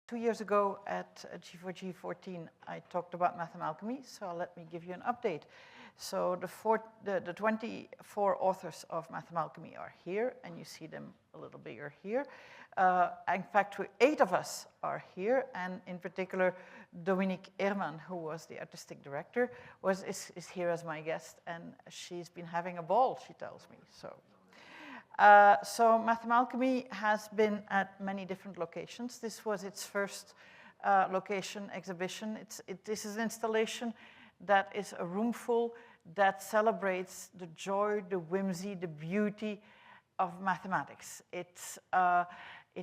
2 years ago at G4G15, I talked about Mathemalchemy, so let me give you an update. So the 24 authors of Mathemalchemy are here, and you see them a little bigger here. In fact, 8 of us are here, and in particular, Dominique Ehrman, who was the artistic director, is here as my guest, and she's been having a ball, she tells me. So Mathemalchemy has been at many different locations. This was its first location exhibition. This is an installation that is a room full that celebrates the joy, the whimsy, the beauty of mathematics. It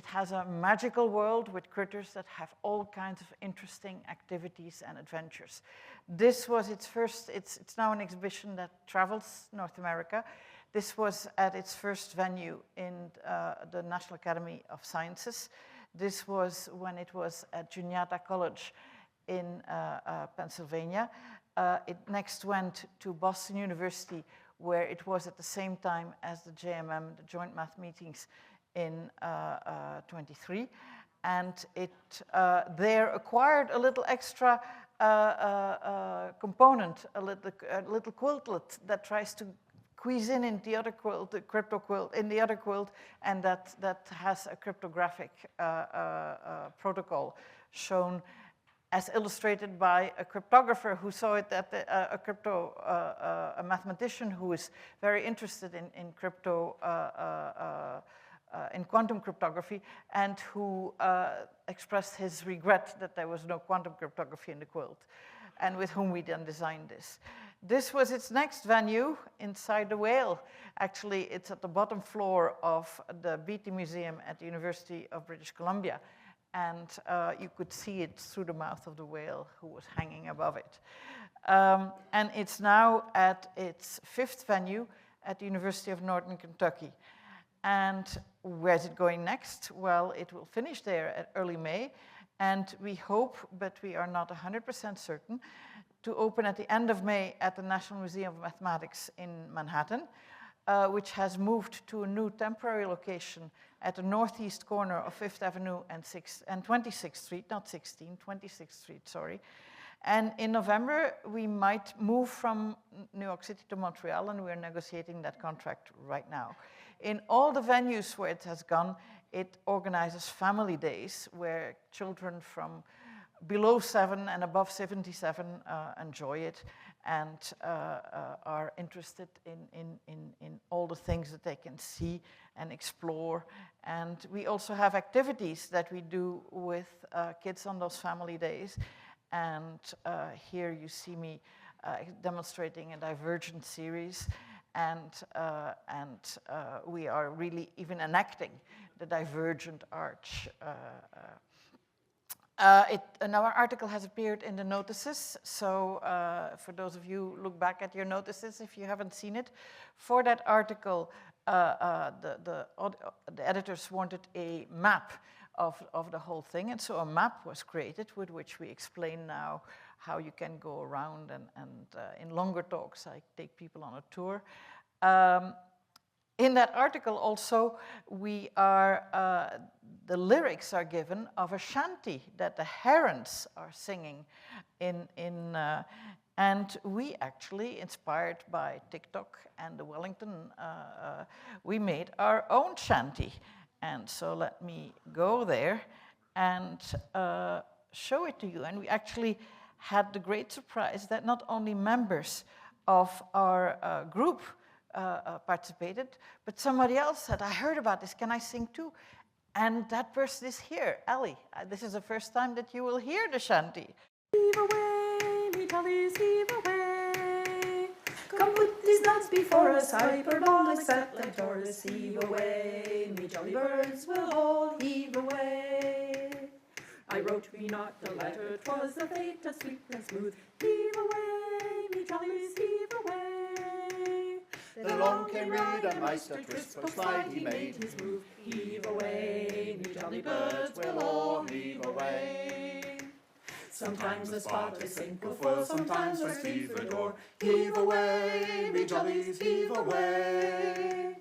has a magical world with critters that have all kinds of interesting activities and adventures. This was its first, it's now an exhibition that travels North America. This was at its first venue in the National Academy of Sciences. This was when it was at Juniata College in Pennsylvania. It next went to Boston University, where it was at the same time as the JMM, the Joint Math Meetings, in 23. And it there acquired a little extra component, a little quiltlet that tries to squeeze in the other quilt, the crypto quilt, in the other quilt, and that has a cryptographic protocol shown as illustrated by a cryptographer who saw it at a mathematician who is very interested in crypto, in quantum cryptography, and who expressed his regret that there was no quantum cryptography in the quilt, and with whom we then designed this. This was its next venue inside the whale. Actually, it's at the bottom floor of the Beatty Museum at the University of British Columbia. And you could see it through the mouth of the whale who was hanging above it. And it's now at its 5th venue at the University of Northern Kentucky. And where's it going next? Well, it will finish there at early May. And we hope, but we are not 100% certain, to open at the end of May at the National Museum of Mathematics in Manhattan, which has moved to a new temporary location at the northeast corner of 5th Avenue and 26th Street, not 16th, 26th Street, sorry. And in November, we might move from New York City to Montreal, and we're negotiating that contract right now. In all the venues where it has gone, it organizes family days where children from below 7 and above 77 enjoy it and are interested in all the things that they can see and explore. And we also have activities that we do with kids on those family days. And here you see me demonstrating a divergent series. And we are really even enacting the divergent arch. Now our article has appeared in the notices, so for those of you who look back at your notices, if you haven't seen it, for that article, the editors wanted a map of the whole thing, and so a map was created with which we explain now how you can go around, and in longer talks I take people on a tour. In that article also, we are, the lyrics are given of a shanty that the herons are singing and we actually, inspired by TikTok and the Wellington, we made our own shanty. And so let me go there and show it to you. And we actually had the great surprise that not only members of our group participated, but somebody else said, I heard about this, can I sing too? And that person is here, Ellie. This is the first time that you will hear the shanty. Heave away, me jollies, heave away. Come put these nuts before us, hyperbolic satellite Taurus. Heave away, me jolly birds will all heave away. I wrote me not the letter, 'twas the fate of sweet and smooth. Heave away, me jollies, heave away. Then along came Reed and Meister Twist, but slide he made his move. Heave away, me jolly birds will all heave away. Sometimes the spot is single full, sometimes we're stevedore. Heave away, me jollies, heave away.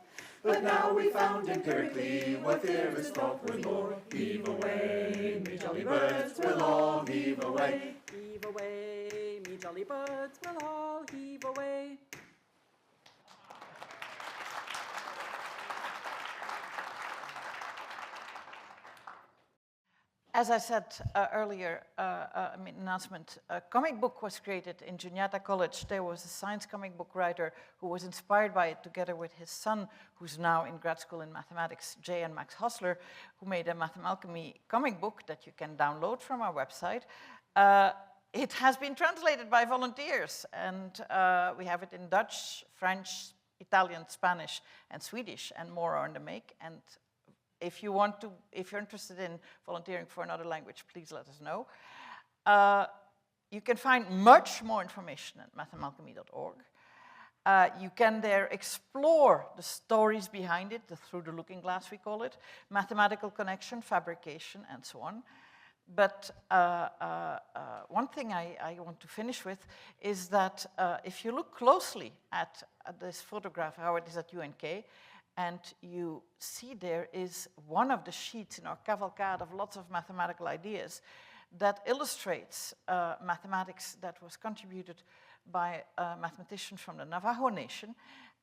But now we found empirically what theorists thought was more. Heave away, me jolly birds, we'll all heave away. Heave away, me jolly birds, we'll all heave away. As I said earlier, announcement, a comic book was created in Juniata College. There was a science comic book writer who was inspired by it together with his son, who's now in grad school in mathematics, Jay and Max Hosler, who made a Mathemalchemy comic book that you can download from our website. It has been translated by volunteers, and we have it in Dutch, French, Italian, Spanish, and Swedish, and more are in the make. And if you're interested in volunteering for another language, please let us know. You can find much more information at mathemalchemy.org. You can there explore the stories behind it, through the looking glass we call it, mathematical connection, fabrication, and so on. But one thing I want to finish with is that if you look closely at this photograph, how it is at UNK, and you see there is one of the sheets in our cavalcade of lots of mathematical ideas that illustrates mathematics that was contributed by a mathematician from the Navajo Nation.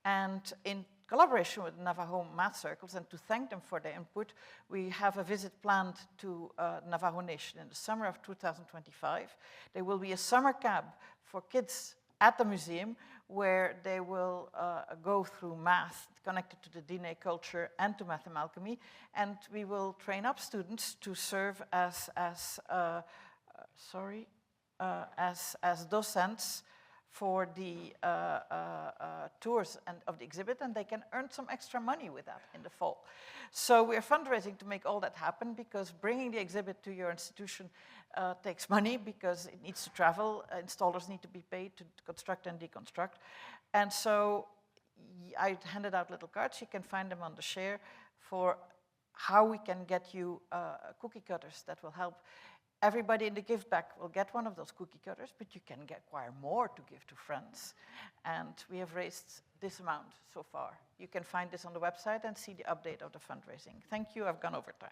And in collaboration with Navajo math circles, and to thank them for their input, we have a visit planned to Navajo Nation in the summer of 2025. There will be a summer camp for kids at the museum where they will go through math connected to the Diné culture and to Mathemalchemy, and we will train up students to serve as docents for the tours of the exhibit, and they can earn some extra money with that in the fall. So we're fundraising to make all that happen, because bringing the exhibit to your institution takes money, because it needs to travel, installers need to be paid to construct and deconstruct. And so I handed out little cards, you can find them on the share, for how we can get you cookie cutters that will help. Everybody in the gift bag will get one of those cookie cutters, but you can acquire more to give to friends. And we have raised this amount so far. You can find this on the website and see the update of the fundraising. Thank you, I've gone over time.